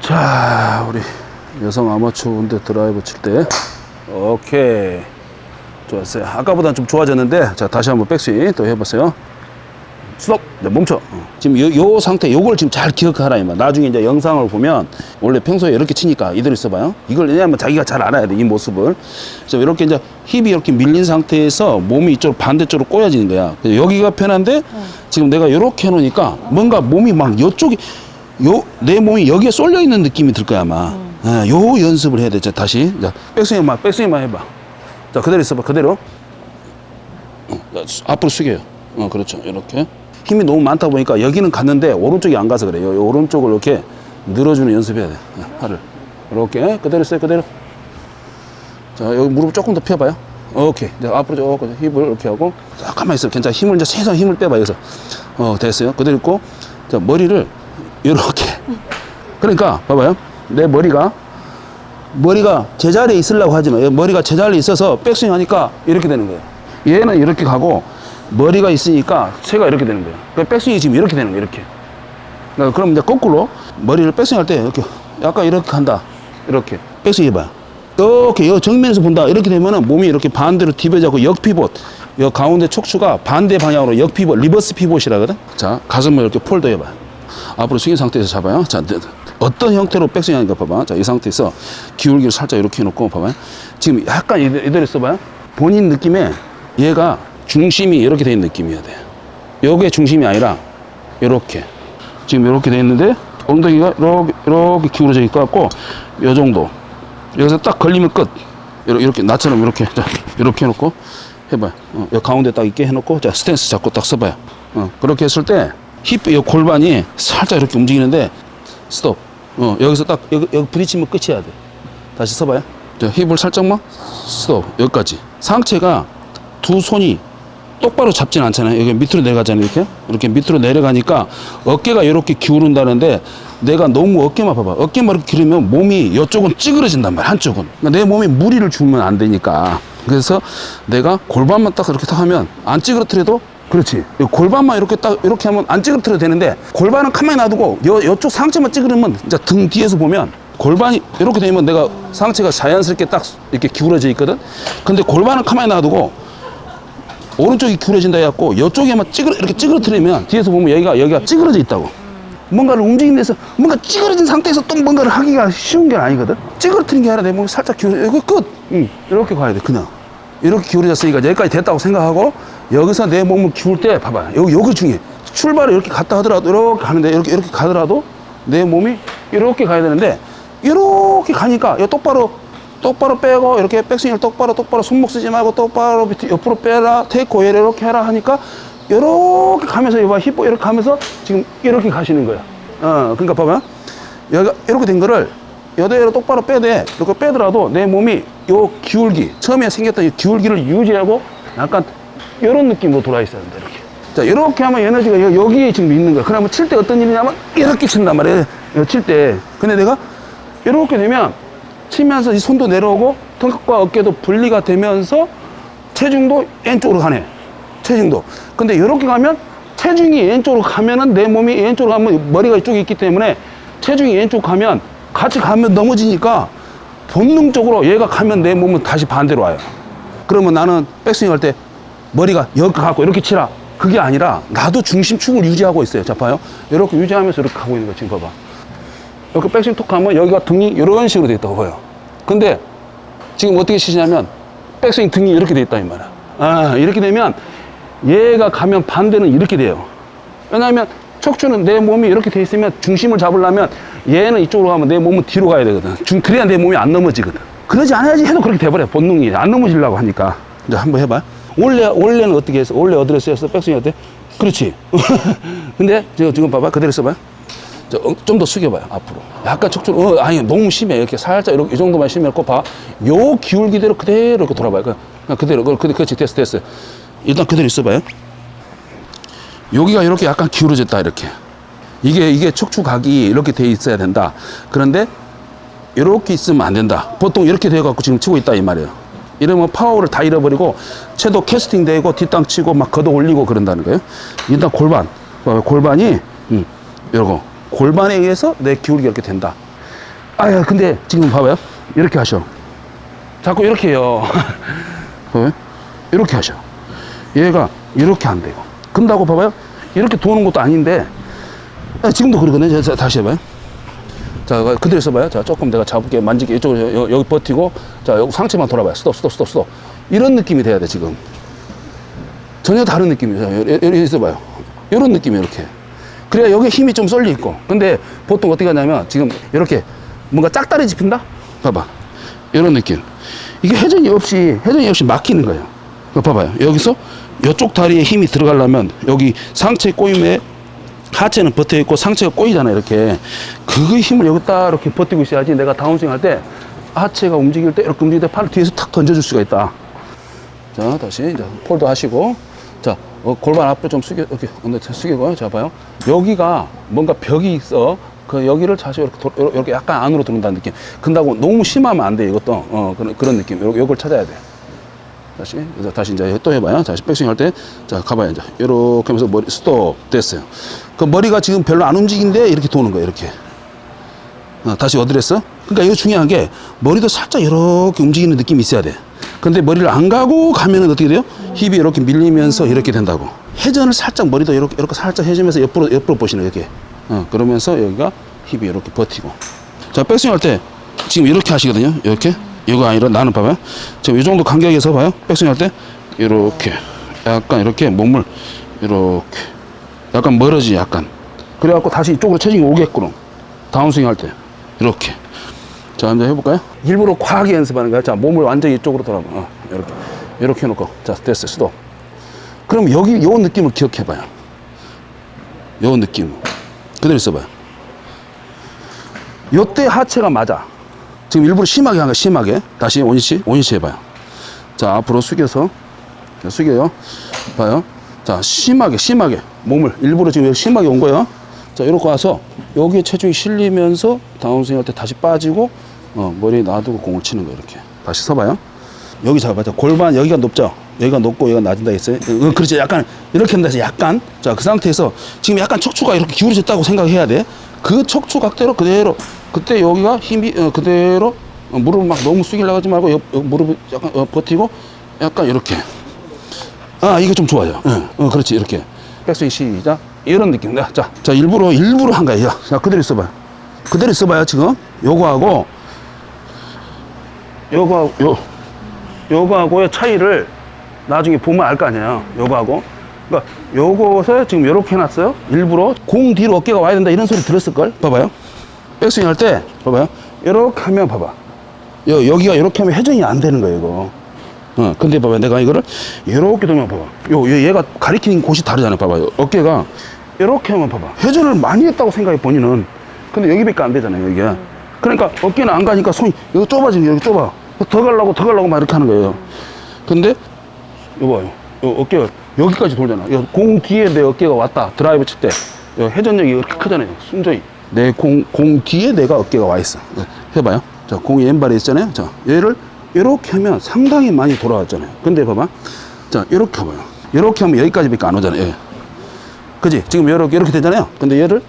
자, 우리 여성 아마추어인데 드라이버 칠 때 오케이 좋았어요. 아까보다는 좀 좋아졌는데 자 다시 한번 백스윙 또 해보세요. 스톱. 네, 멈춰. 지금 요 상태 요걸 지금 잘 기억하라 이만. 나중에 이제 영상을 보면 원래 평소에 이렇게 치니까 이대로 있어봐요. 이걸 왜냐면 자기가 잘 알아야 돼 이 모습을. 그래서 이렇게 이제 힙이 이렇게 밀린 상태에서 몸이 이쪽 반대쪽으로 꼬여지는 거야. 그래서 여기가 편한데 지금 내가 이렇게 해놓으니까 뭔가 몸이 막 요쪽이 내 몸이 여기에 쏠려 있는 느낌이 들 거야 아마. 요 연습을 해야 돼. 자 다시 자 백스윙만 해봐. 자 그대로 있어봐. 그대로 앞으로 숙여요. 그렇죠. 이렇게 힘이 너무 많다 보니까 여기는 갔는데 오른쪽이 안 가서 그래요. 오른쪽을 이렇게 늘어주는 연습해야 돼. 팔을 이렇게 그대로 있어요. 그대로. 자 여기 무릎 조금 더 펴봐요. 오케이. 이제 앞으로 조금 힙을 이렇게 하고 가만히 있어. 괜찮아. 힘을 이제 최소한 힘을 빼봐 여기서. 됐어요. 그대로 있고 자 머리를 이렇게. 그러니까 봐봐요. 내 머리가 제자리에 있으려고 하지 마. 머리가 제자리에 있어서 백스윙 하니까 이렇게 되는 거예요. 얘는 이렇게 가고 머리가 있으니까 채가 이렇게 되는 거예요. 그러니까 백스윙이 지금 이렇게 되는 거예요. 이렇게. 그러니까 그럼 이제 거꾸로 머리를 백스윙 할 때 이렇게 약간 이렇게 간다. 이렇게 백스윙 해봐요. 이렇게 이 정면에서 본다. 이렇게 되면은 몸이 이렇게 반대로 디벼지고 역피봇. 이 가운데 척추가 반대 방향으로 역피봇, 리버스 피봇이라거든. 자 가슴을 이렇게 폴더 해봐요. 앞으로 숙인 상태에서 잡아요. 자 어떤 형태로 백스윙 하니까 봐봐. 자 이 상태에서 기울기를 살짝 이렇게 해놓고 봐봐요. 지금 약간 이대로 있어봐요. 본인 느낌에 얘가 중심이 이렇게 돼 있는 느낌이어야 돼. 요게 중심이 아니라 이렇게 지금 이렇게 돼 있는데 엉덩이가 이렇게 기울어져 있고 요 정도 여기서 딱 걸리면 끝. 이렇게 나처럼 이렇게 자 이렇게 해놓고 해봐요. 요 가운데 딱 있게 해놓고 자 스탠스 잡고 딱 써봐요. 그렇게 했을 때 힙 요 골반이 살짝 이렇게 움직이는데 스톱. 여기서 딱 여기 부딪히면 끝이야 돼. 다시 써봐요. 자 힙을 살짝만 스톱. 여기까지. 상체가 두 손이 똑바로 잡진 않잖아요. 여기 밑으로 내려가잖아요. 이렇게 밑으로 내려가니까 어깨가 이렇게 기울는다는데 내가 너무 어깨만 봐봐. 어깨만 이렇게 기르면 몸이 이쪽은 찌그러진단 말이야. 한쪽은. 그러니까 내 몸에 무리를 주면 안 되니까. 그래서 내가 골반만 딱 이렇게 딱 하면 안 찌그러뜨려도 그렇지. 골반만 이렇게 딱 이렇게 하면 안 찌그러뜨려도 되는데 골반은 가만히 놔두고 이쪽 상체만 찌그러면 이제 등 뒤에서 보면 골반이 이렇게 되면 내가 상체가 자연스럽게 딱 이렇게 기울어져 있거든. 근데 골반은 가만히 놔두고 오른쪽이 기울어진다 해갖고 이쪽에만 이렇게 찌그러뜨리면 뒤에서 보면 여기가 찌그러져 있다고. 뭔가를 움직이는 데서 뭔가 찌그러진 상태에서 또 뭔가를 하기가 쉬운 게 아니거든. 찌그러뜨린 게 아니라 내 몸이 살짝 기울어. 여기 끝. 이렇게 가야 돼. 그냥 이렇게 기울어졌으니까 여기까지 됐다고 생각하고 여기서 내 몸을 기울 때 봐봐. 여기 중요해. 출발을 이렇게 갔다 하더라도 이렇게 가는데 이렇게 가더라도 내 몸이 이렇게 가야 되는데 이렇게 가니까 똑바로 빼고 이렇게 백스윙을 똑바로 손목 쓰지 말고 똑바로 옆으로 빼라 테이크 오히려 이렇게 해라 하니까 이렇게 가면서 이봐 힙 이렇게 가면서 지금 이렇게 가시는 거야. 그러니까 봐봐 여기가 이렇게 된 거를 여대로 똑바로 빼대. 이렇게 빼더라도 내 몸이 요 기울기 처음에 생겼던 이 기울기를 유지하고 약간 이런 느낌으로 돌아 있어야 된다. 이렇게. 자 이렇게 하면 에너지가 여기에 지금 있는 거야. 그러면 칠 때 어떤 일이냐면 이렇게 친단 말이야. 칠 때. 근데 내가 이렇게 되면 치면서 이 손도 내려오고 등과 어깨도 분리가 되면서 체중도 왼쪽으로 가네. 체중도. 근데 이렇게 가면 체중이 왼쪽으로 가면은 내 몸이 왼쪽으로 가면 머리가 이쪽에 있기 때문에 체중이 왼쪽 가면 같이 가면 넘어지니까 본능적으로 얘가 가면 내 몸은 다시 반대로 와요. 그러면 나는 백스윙 할 때 머리가 여기 가고 이렇게 치라. 그게 아니라 나도 중심축을 유지하고 있어요. 자 봐요. 이렇게 유지하면서 이렇게 가고 있는 거야. 지금 봐봐. 이렇게 백스윙 톡 하면 여기가 등이 이런 식으로 돼 있다고 봐요. 근데 지금 어떻게 치시냐면 백스윙 등이 이렇게 돼 있다 이 말이야. 이렇게 되면 얘가 가면 반대는 이렇게 돼요. 왜냐하면 척추는 내 몸이 이렇게 돼 있으면 중심을 잡으려면 얘는 이쪽으로 가면 내 몸은 뒤로 가야 되거든. 그래야 내 몸이 안 넘어지거든. 그러지 않아야지 해도 그렇게 돼버려. 본능이 안 넘어지려고 하니까. 이제 한번 해봐. 원래는 어떻게 했어? 원래 어드레스 했어? 백스윙 할 때? 그렇지. 근데 지금 봐봐. 그대로 써봐요. 좀 더 숙여봐요. 앞으로. 약간 척추를 아니 너무 심해. 이렇게 살짝 이렇게 이 정도만 심해놓고 봐. 요 기울기대로 그대로 이렇게 돌아봐요. 그냥 그대로. 그렇지. 됐어. 일단 그대로 있어봐요. 여기가 이렇게 약간 기울어졌다. 이렇게. 이게 척추각이 이렇게 돼 있어야 된다. 그런데 이렇게 있으면 안 된다. 보통 이렇게 돼갖고 지금 치고 있다 이 말이에요. 이러면 파워를 다 잃어버리고 채도 캐스팅 되고 뒷땅 치고 막 걷어 올리고 그런다는 거예요. 일단 골반이 이러고 골반에 의해서 내 기울기가 이렇게 된다. 아야, 근데 지금 봐봐요. 이렇게 하셔. 자꾸 이렇게 해요. 봐봐요. 이렇게 하셔. 얘가 이렇게 안 돼요. 근다고 봐봐요. 이렇게 도는 것도 아닌데, 지금도 그러거든요. 자, 다시 해봐요. 자, 그대로 써봐요. 자, 조금 내가 잡을게, 만지게, 이쪽으로, 여기 버티고, 자, 여기 상체만 돌아봐요. 스톱. 이런 느낌이 돼야 돼, 지금. 전혀 다른 느낌이죠. 여기 있어봐요. 이런 느낌이 이렇게. 그래야 여기 힘이 좀 쏠려 있고. 근데 보통 어떻게 하냐면, 지금 이렇게 뭔가 짝다리 짚힌다? 봐봐. 이런 느낌. 이게 회전이 없이 막히는 거예요. 봐봐요. 여기서 이쪽 다리에 힘이 들어가려면, 여기 상체 꼬임에 하체는 버텨 있고 상체가 꼬이잖아요. 이렇게. 그 힘을 여기다 이렇게 버티고 있어야지 내가 다운스윙 할 때 하체가 움직일 때 이렇게 움직일 때 팔을 뒤에서 탁 던져줄 수가 있다. 자, 다시 이제 폴드 하시고, 자, 골반 앞으로 좀 이렇게 숙이고, 자, 봐요. 여기가 뭔가 벽이 있어. 그 여기를 다시 이렇게 약간 안으로 들어온다는 느낌. 근다고 너무 심하면 안 돼, 이것도. 그런 느낌. 요걸 찾아야 돼. 다시 이제 또 해봐요. 다시 백스윙 할 때, 자, 가봐요. 이제 이렇게 하면서 머리 스톱 됐어요. 그 머리가 지금 별로 안 움직이는데 이렇게 도는 거예요. 이렇게. 다시 어드레스. 그러니까 이거 중요한 게 머리도 살짝 이렇게 움직이는 느낌이 있어야 돼. 근데 머리를 안 가고 가면은 어떻게 돼요? 힙이 이렇게 밀리면서 이렇게 된다고. 회전을 살짝 머리도 이렇게 살짝 해주면서 옆으로 보시는 이렇게. 그러면서 여기가 힙이 이렇게 버티고. 자, 백스윙 할 때 지금 이렇게 하시거든요. 이렇게. 이거 아니라 나는 봐봐요. 지금 이 정도 간격에서 봐요. 백스윙 할 때 이렇게 약간 이렇게 몸을 이렇게 약간 멀어지 약간. 그래갖고 다시 이쪽으로 체중이 오게끔 다운스윙 할 때 이렇게. 자, 한번 해볼까요? 일부러 과하게 연습하는 거야. 자, 몸을 완전히 이쪽으로 돌아봐. 이렇게 해놓고. 자, 됐어요. 스톱. 그럼 여기 요 느낌을 기억해봐요. 요 느낌 그대로 있어봐요. 요때 하체가 맞아. 지금 일부러 심하게 한 거야. 심하게. 다시 원위치 해봐요. 자, 앞으로 숙여서. 자, 숙여요. 봐요. 자, 심하게 몸을 일부러 지금 심하게 온 거예요. 자, 이렇게 와서 여기에 체중이 실리면서 다운스윙 할 때 다시 빠지고, 머리에 놔두고 공을 치는 거예요. 이렇게. 다시 서봐요. 여기 잡아봐요. 골반 여기가 높죠? 여기가 높고 여기가 낮은다 했어요. 그렇지. 약간 이렇게 한다 해서 약간. 자, 그 상태에서 지금 약간 척추가 이렇게 기울어졌다고 생각해야 돼. 그 척추 각대로 그대로. 그때 여기가 힘이 그대로 무릎을 막 너무 숙이려고 하지 말고 무릎을 약간 버티고 약간 이렇게. 이거 좀 좋아요. 그렇지. 이렇게. 백스윙 시작. 이런 느낌. 자, 일부러 한 거예요. 자, 그대로 있어봐요. 지금. 요거하고의 차이를 나중에 보면 알 거 아니에요. 요거하고. 그러니까 요것을 지금 요렇게 해놨어요. 일부러 공 뒤로 어깨가 와야 된다 이런 소리 들었을걸? 봐봐요. 백스윙 할 때, 봐봐요. 요렇게 하면 봐봐. 여기가 이렇게 하면 회전이 안 되는 거예요, 이거. 근데 봐봐. 내가 이거를 이렇게 돌면 봐봐. 얘가 가리키는 곳이 다르잖아요. 봐봐요. 어깨가 이렇게 하면 봐봐. 회전을 많이 했다고 생각해, 본인은. 근데 여기밖에 안 되잖아요, 여기가. 그러니까 어깨는 안 가니까 손이 여기 좁아지는 여기 좁아. 더 가려고 막 이렇게 하는 거예요. 근데 이거 봐요. 어깨가 여기까지 돌잖아. 공 뒤에 내 어깨가 왔다. 드라이브 칠 때 회전력이 이렇게 크잖아요. 순조이. 내 공 뒤에 내가 어깨가 와 있어. 해봐요. 자, 공이 왼발에 있잖아요. 자, 얘를 이렇게 하면 상당히 많이 돌아왔잖아요. 근데 봐봐. 자, 이렇게 해봐요. 이렇게 하면 여기까지밖에 안 오잖아요. 그지? 지금 이렇게 되잖아요. 근데 얘를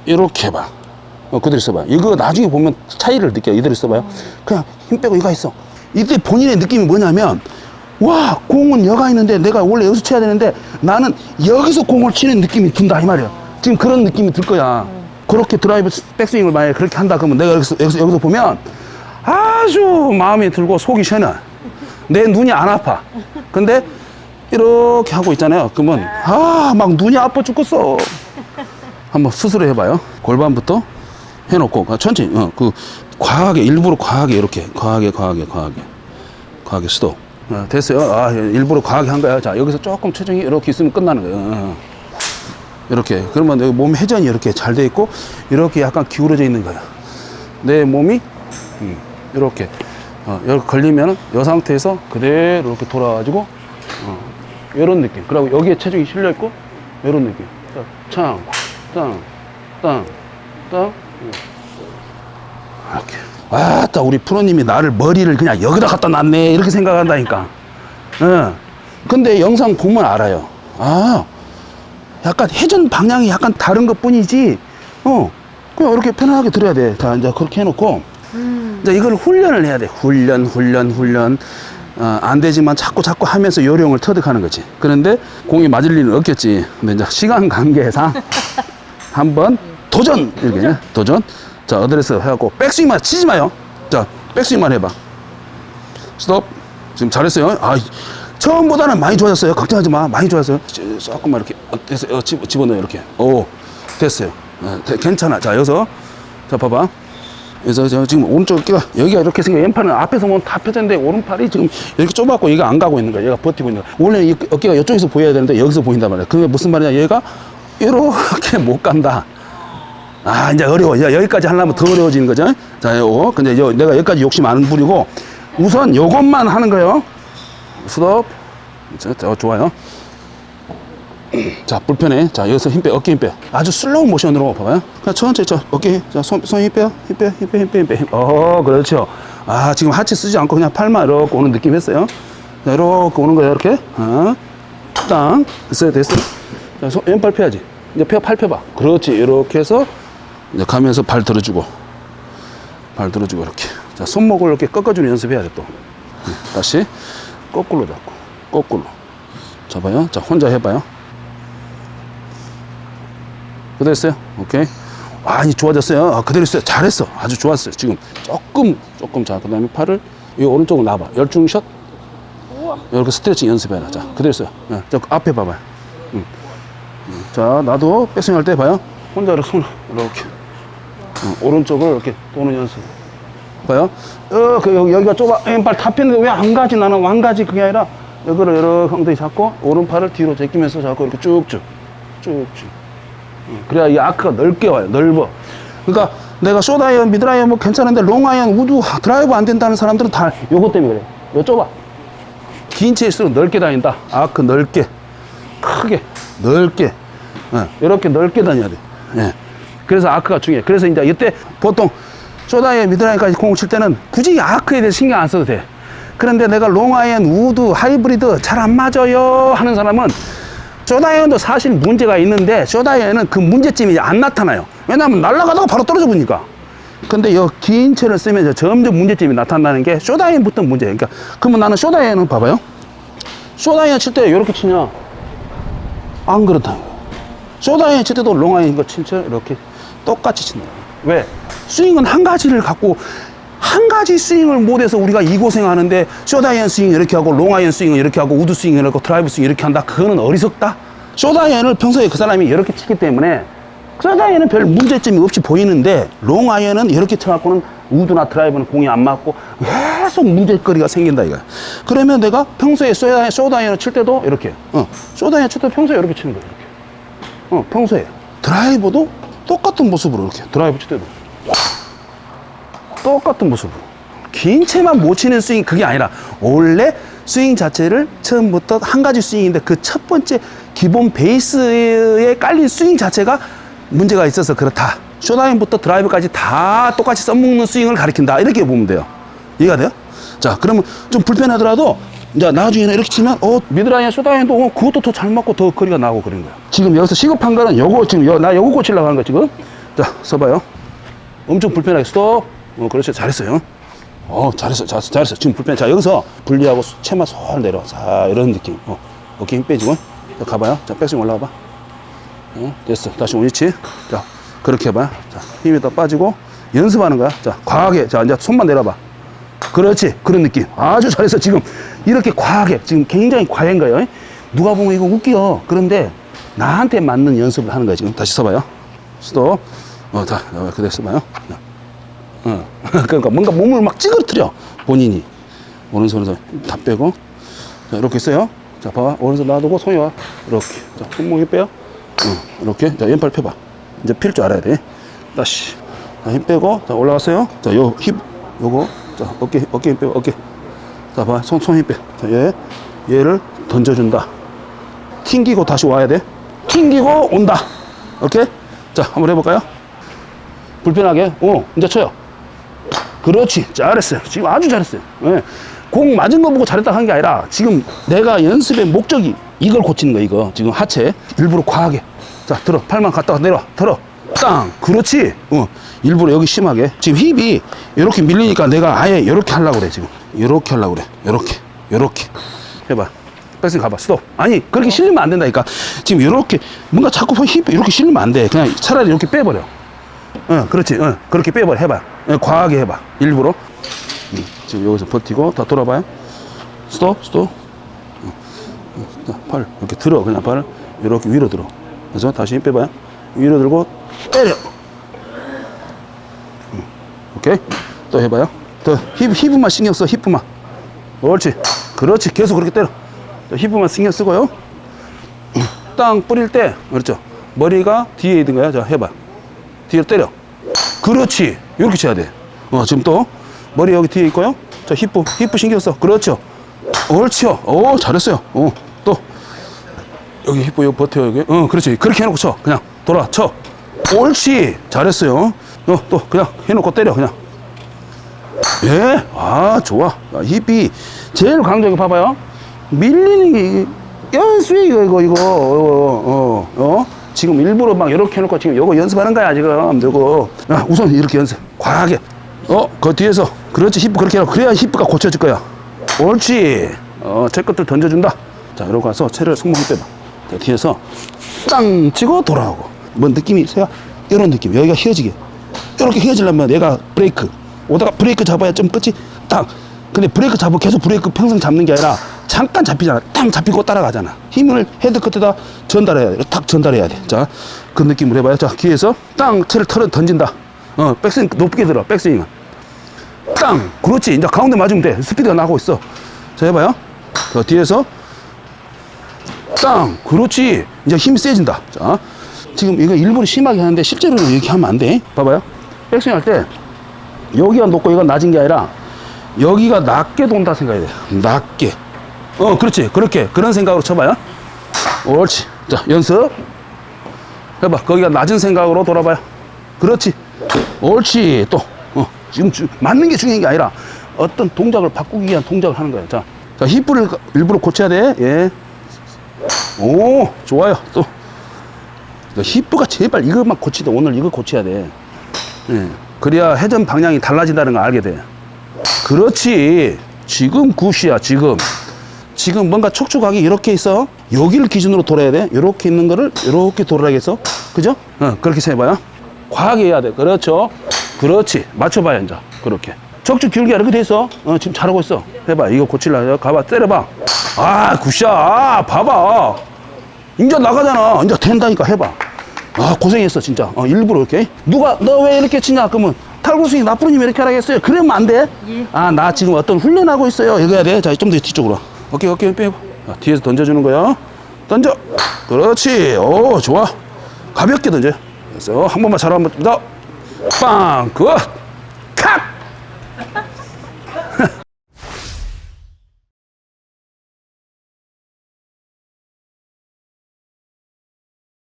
이렇게 해봐. 그대로 써봐요. 이거 나중에 보면 차이를 느껴요. 이대로 써봐요. 그냥 힘 빼고 이거 있어. 이때 본인의 느낌이 뭐냐면, 와, 공은 여가 있는데 내가 원래 여기서 쳐야 되는데 나는 여기서 공을 치는 느낌이 든다 이 말이야. 지금 그런 느낌이 들 거야. 그렇게 드라이브 백스윙을 만약에 그렇게 한다 그러면 내가 여기서 보면 아주 마음에 들고 속이 시원해. 내 눈이 안 아파. 근데 이렇게 하고 있잖아요. 그러면 막 눈이 아파 죽겠어. 한번 스스로 해봐요. 골반부터 해놓고 천천히 과하게 일부러 과하게 이렇게 과하게 스톱. 됐어요. 일부러 과하게 한 거야. 자, 여기서 조금 체중이 이렇게 있으면 끝나는 거예요. 이렇게. 그러면 내 몸 회전이 이렇게 잘 돼 있고 이렇게 약간 기울어져 있는 거야. 내 몸이 이렇게 이렇게 걸리면 이 상태에서 그대로 이렇게 돌아가지고 이런 느낌. 그리고 여기에 체중이 실려 있고 이런 느낌. 땅 이렇게. 아따, 우리 프로님이 나를 머리를 그냥 여기다 갖다 놨네 이렇게 생각한다니까. 근데 영상 보면 알아요. 약간 회전 방향이 약간 다른 것 뿐이지. 그냥 이렇게 편하게 들어야 돼. 자, 이제 그렇게 해놓고, 이제 이걸 훈련을 해야 돼. 훈련. 안 되지만 자꾸 하면서 요령을 터득하는 거지. 그런데 공이 맞을 일은 없겠지. 근데 이제 시간 관계상 한번 도전! 이렇게, 도전. 자, 어드레스 해갖고, 백스윙만 치지 마요. 자, 백스윙만 해봐. 스톱. 지금 잘했어요. 아, 처음보다는 많이 좋아졌어요. 걱정하지 마. 많이 좋아졌어요. 조금만 이렇게, 됐어요. 집어넣어요. 이렇게. 오, 됐어요. 괜찮아. 자, 여기서. 자, 봐봐. 그래서 지금 오른쪽 어깨가, 여기가 이렇게 생겨. 왼팔은 앞에서 보면 다 펴졌는데, 오른팔이 지금 이렇게 좁았고, 얘가 안 가고 있는 거야. 얘가 버티고 있는 거야. 원래 이 어깨가 이쪽에서 보여야 되는데, 여기서 보인단 말이야. 그게 무슨 말이냐. 얘가 이렇게 못 간다. 아, 이제 어려워. 이제 여기까지 하려면 더 어려워지는 거죠. 자, 요거. 근데 내가 여기까지 욕심 안 부리고, 우선 요것만 하는 거예요. 스톱. 자, 좋아요. 자, 불편해. 자, 여기서 힘 빼, 어깨 힘 빼. 아주 슬로우 모션으로 봐봐요. 그냥 천천히, 자, 어깨. 자, 손 힘 빼요. 힘 빼. 그렇죠. 아, 지금 하체 쓰지 않고 그냥 팔만 이렇게 오는 느낌 했어요. 자, 이렇게 오는 거예요, 이렇게. 땅. 됐어요. 자, 왼팔 펴야지. 이제 팔 펴봐. 그렇지. 이렇게 해서, 이제 가면서 발 들어주고, 이렇게. 자, 손목을 이렇게 꺾어주는 연습해야 돼, 또. 다시. 거꾸로 잡고, 거꾸로. 잡아요. 자, 혼자 해봐요. 그대로 했어요. 오케이. 많이 좋아졌어요. 아, 그대로 했어요. 잘했어. 아주 좋았어요. 지금 조금. 자, 그 다음에 팔을, 이 오른쪽으로 놔봐. 열중샷. 이렇게 스트레칭 연습해라. 자, 그대로 했어요. 네, 저 앞에 봐봐요. 자, 나도 백스윙 할 때 봐요. 혼자 이렇게 손을 이렇게. 오른쪽을 이렇게 도는 연습. 봐요. 여기가 좁아. 왼발 다 폈는데 왜 안 가지? 나는 왕가지. 그게 아니라, 여기를 이렇게 엉덩이 잡고, 오른팔을 뒤로 제끼면서 잡고, 이렇게 쭉쭉. 그래야 이 아크가 넓게 와요. 넓어. 그러니까 내가 숏아이언, 미드아이언 뭐 괜찮은데, 롱아이언, 우드, 드라이브 안 된다는 사람들은 다 요것 때문에 그래. 요 좁아. 긴 채일수록 넓게 다닌다. 아크 넓게. 크게. 넓게. 이렇게 넓게 다녀야 돼. 예. 그래서 아크가 중요해. 그래서 이제 이때 보통 숏아이언, 미드아이언까지 공을 칠 때는 굳이 아크에 대해서 신경 안 써도 돼. 그런데 내가 롱아이언, 우드, 하이브리드 잘 안 맞아요 하는 사람은 숏아이언도 사실 문제가 있는데 숏아이언은 그 문제점이 안 나타나요. 왜냐하면 날아가다가 바로 떨어져 보니까. 근데 이 긴 채를 쓰면서 점점 문제점이 나타나는 게 숏아이언부터 문제예요. 그러니까 그러면 나는 숏아이언은 봐봐요. 숏아이언 칠 때 이렇게 치냐? 안 그렇다. 숏아이언 칠 때도 롱아이언 이거 진짜 이렇게 똑같이 친다. 왜? 스윙은 한 가지를 갖고 한 가지 스윙을 못해서 우리가 이 고생하는데 숏아이언 스윙 이렇게 하고 롱아이언 스윙 이렇게 하고 우드 스윙 이렇게 하고 드라이브 스윙 이렇게 한다. 그거는 어리석다. 숏아이언을 평소에 그 사람이 이렇게 치기 때문에 숏아이언은 별 문제점이 없이 보이는데 롱아이언은 이렇게 쳐갖고는 우드나 드라이브는 공이 안 맞고 계속 문제거리가 생긴다 이거야. 그러면 내가 평소에 숏아이언을 칠 때도 이렇게 숏아이언 칠 때 평소에 이렇게 치는 거야. 이렇게 평소에 드라이버도 똑같은 모습으로 이렇게 드라이브 칠 때도 똑같은 모습으로. 긴 채만 못 치는 스윙 그게 아니라 원래 스윙 자체를 처음부터 한 가지 스윙인데 그 첫 번째 기본 베이스에 깔린 스윙 자체가 문제가 있어서 그렇다. 숏아이언부터 드라이브까지 다 똑같이 써먹는 스윙을 가리킨다. 이렇게 보면 돼요. 이해가 돼요? 자, 그러면 좀 불편하더라도 이제 나중에는 이렇게 치면 미드라이언, 숏아이언도 그것도 더 잘 맞고 더 거리가 나고 그런 거야. 지금 여기서 시급한 거는 요거 지금 나 요거 고치려고 하는 거 지금. 자, 써봐요. 엄청 불편하게 스톱. 그렇죠. 잘했어요. 잘했어. 지금 불편해. 자, 여기서 분리하고 채만 솔 내려. 자, 이런 느낌. 어깨 힘 빼지고. 자, 가봐요. 자, 백스윙 올라가봐. 됐어. 다시 원위치. 자, 그렇게 해봐요. 자, 힘이 더 빠지고. 연습하는 거야. 자, 과하게. 자, 이제 손만 내려봐. 그렇지. 그런 느낌. 아주 잘했어. 지금 이렇게 과하게. 지금 굉장히 과한 거예요. 누가 보면 이거 웃겨. 그런데 나한테 맞는 연습을 하는 거야. 지금 다시 써봐요. 스톱. 자, 그대로 써봐요. 그러니까 뭔가 몸을 막 찌그러뜨려 본인이. 오른손에서 다 빼고. 자, 이렇게 써요. 자, 봐봐. 오른손 놔두고 손이 와. 이렇게. 자, 손목이 빼요. 이렇게. 자, 왼팔 펴봐. 이제 필 줄 알아야 돼. 다시. 자, 힘 빼고. 자, 올라갔어요. 자, 요 힙. 요거. 자, 어깨 힘 빼고. 어깨. 자, 봐. 손 힘 빼. 자, 얘를 던져준다. 튕기고 다시 와야 돼. 튕기고 온다. 오케이? 자, 한번 해볼까요? 불편하게. 이제 쳐요. 그렇지. 잘했어요. 지금 아주 잘했어요. 네. 공 맞은 거 보고 잘했다 한 게 아니라 지금 내가 연습의 목적이 이걸 고치는 거야. 이거 지금 하체 일부러 과하게. 자, 들어. 팔만 갔다가 내려와. 들어. 땅. 그렇지. 일부러 여기 심하게. 지금 힙이 이렇게 밀리니까 내가 아예 이렇게 하려고 그래, 지금. 이렇게 하려고 그래. 이렇게. 해봐. 백스윙 가봐. 스톱. 아니, 그렇게 실리면 안 된다니까. 지금 이렇게, 뭔가 자꾸 힙 이렇게 실리면 안 돼. 그냥 차라리 이렇게 빼버려. 그렇지. 그렇게 빼버려. 해봐. 과하게 해봐. 일부러. 지금 여기서 버티고, 다 돌아봐요. 스톱. 팔. 이렇게 들어. 그냥 발을. 이렇게 위로 들어. 그래서 다시 힘 빼봐요. 위로 들고, 때려. 오케이. 또 해봐요. 더 힙만 신경 써. 힙만. 옳지. 그렇지. 계속 그렇게 때려. 힙만 신경 쓰고요. 땅 뿌릴 때, 그렇죠. 머리가 뒤에 있는 거야. 자, 해봐. 뒤로 때려. 그렇지. 이렇게 쳐야 돼. 지금 또 머리 여기 뒤에 있고요. 자, 힙 신경 써. 그렇죠. 옳지요. 오, 잘했어요. 또 여기 힙 여기 버텨 여기. 그렇지. 그렇게 해놓고 쳐. 그냥 돌아 쳐. 옳지. 잘했어요. 또 그냥 해놓고 때려 그냥. 예. 아, 좋아. 힙이 제일 강조하게 봐봐요. 밀리는 게 연수에 이거. 지금 일부러 막 이렇게 해놓고 지금 요거 연습하는 거야 지금. 요거. 우선 이렇게 연습. 과하게. 그 뒤에서. 그렇지. 힙 그렇게 하고. 그래야 힙가 고쳐질 거야. 옳지. 제 것들 던져준다. 자, 이러고 가서 채를 승모기 빼봐. 자, 뒤에서 땅 치고 돌아오고. 뭐 느낌이 세요? 이런 느낌. 여기가 휘어지게. 이렇게 휘어지려면 얘가 브레이크. 오다가 브레이크 잡아야 좀 끝이 땅. 근데 브레이크 잡고 계속 브레이크 평생 잡는 게 아니라 잠깐 잡히잖아. 땅 잡히고 따라가잖아. 힘을 헤드 끝에다 전달해야 돼. 탁 전달해야 돼. 자, 그 느낌으로 해봐요. 자, 귀에서 땅 채를 던진다. 백스윙 높게 들어. 백스윙은 땅. 그렇지. 이제 가운데 맞으면 돼. 스피드가 나고 있어. 자, 해봐요. 자, 뒤에서 땅. 그렇지. 이제 힘이 세진다. 자, 지금 이거 일부러 심하게 하는데 실제로는 이렇게 하면 안 돼. 봐봐요. 백스윙 할 때 여기가 높고 이건 낮은 게 아니라 여기가 낮게 돈다 생각해야 돼. 낮게. 그렇지. 그렇게. 그런 생각으로 쳐봐요. 옳지. 자, 연습. 해봐. 거기가 낮은 생각으로 돌아봐요. 그렇지. 옳지. 또. 지금 맞는 게 중요한 게 아니라 어떤 동작을 바꾸기 위한 동작을 하는 거예요. 자, 힙을 일부러 고쳐야 돼. 예. 오, 좋아요. 또. 힙가 제발 이것만 고치다. 오늘 이거 고쳐야 돼. 예. 그래야 회전 방향이 달라진다는 걸 알게 돼. 그렇지. 지금 굿이야, 지금. 지금 뭔가 촉촉하게 이렇게 있어. 여기를 기준으로 돌아야 돼. 이렇게 있는 거를 이렇게 돌아야겠어. 그죠? 그렇게 해봐요. 과하게 해야 돼. 그렇죠. 그렇지. 맞춰봐요, 이제. 그렇게. 척추 기울기가 이렇게 돼 있어. 지금 잘하고 있어. 해봐. 이거 고치려고. 가봐. 때려봐. 아, 굿이야. 봐봐. 이제 나가잖아. 이제 된다니까. 해봐. 아, 고생했어, 진짜. 일부러 이렇게. 누가, 너 왜 이렇게 치냐? 그러면 탈구스윙 나쁘님이 이렇게 하라겠어요? 그러면 안 돼? 예. 아, 나 지금 어떤 훈련하고 있어요. 이거 해야 돼. 자, 좀 더 뒤쪽으로. 오케이, 빼고. 자, 뒤에서 던져주는 거야. 던져. 그렇지. 오, 좋아. 가볍게 던져. 그래서 한 번만 잘하면, 빵! 굿!